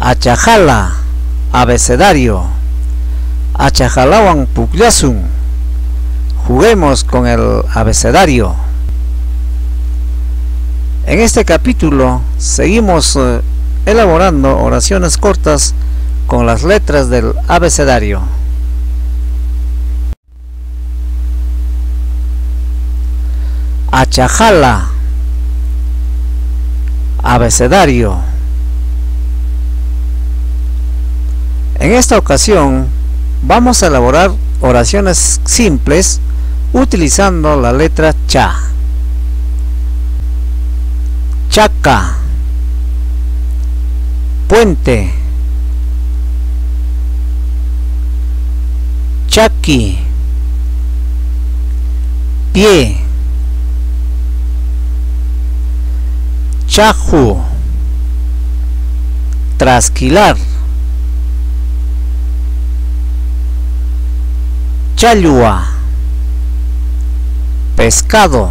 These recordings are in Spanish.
Achajala, abecedario. Achajalawan pukllasun. Juguemos con el abecedario. En este capítulo seguimos elaborando oraciones cortas con las letras del abecedario. Achajala, abecedario. En esta ocasión vamos a elaborar oraciones simples utilizando la letra cha. Chaca, puente, chaki, pie, chaju, trasquilar, chalua, pescado.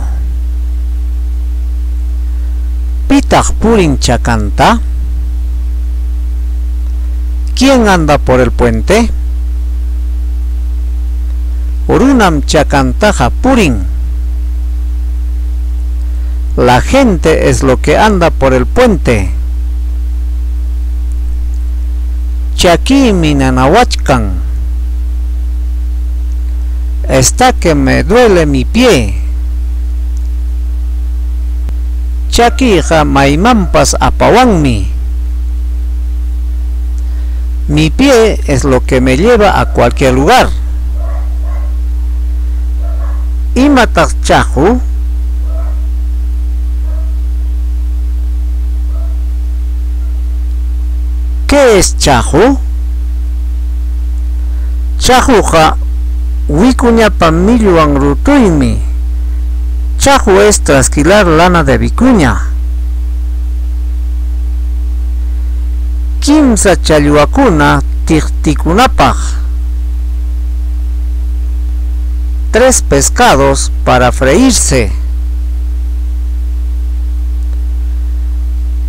Pitaq purin chakanta. ¿Quién anda por el puente? Urunam chakantaja purin. La gente es lo que anda por el puente. Chaki minanawachkan. Está que me duele mi pie. Chakija maimampas apawanmi. Mi pie es lo que me lleva a cualquier lugar. Imatak chaju. ¿Qué es chaju? Chajuja wikuñapa milluan rutuymi. Chaju es trasquilar lana de vicuña. Kimsa challwakuna tiqtikunapaq. 3 pescados para freírse.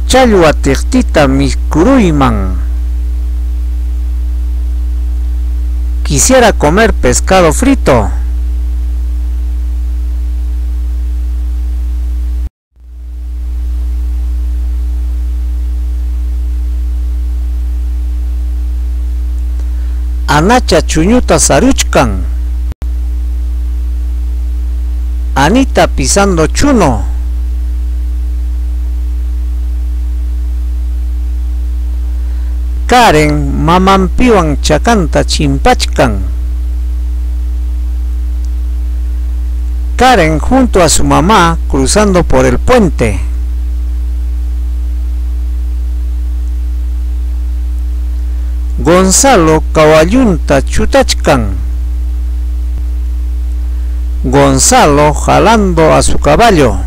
Challwa tiqtita mikuruyman. Quisiera comer pescado frito. Anacha chuñuta saruchkan. Anita pisando chuno. Karen mamampiwan chakanta chimpachkan. Karen junto a su mamá cruzando por el puente. Gonzalo kawallunta chutachkan. Gonzalo jalando a su caballo.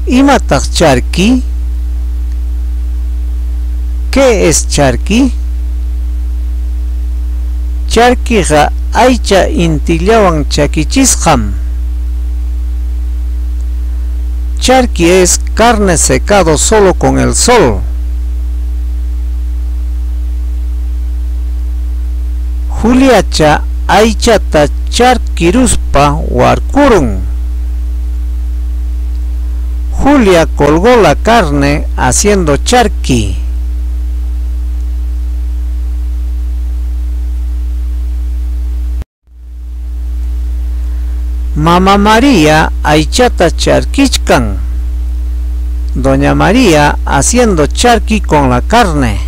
Imatak charki. ¿Qué es charki? Charkiqa aycha intillawan chakichisqam. Charqui es carne secado solo con el sol. Juliacha aychata charquiruspa warkurun. Julia colgó la carne haciendo charqui. Mamá María aychata charquichkan. Doña María haciendo charqui con la carne.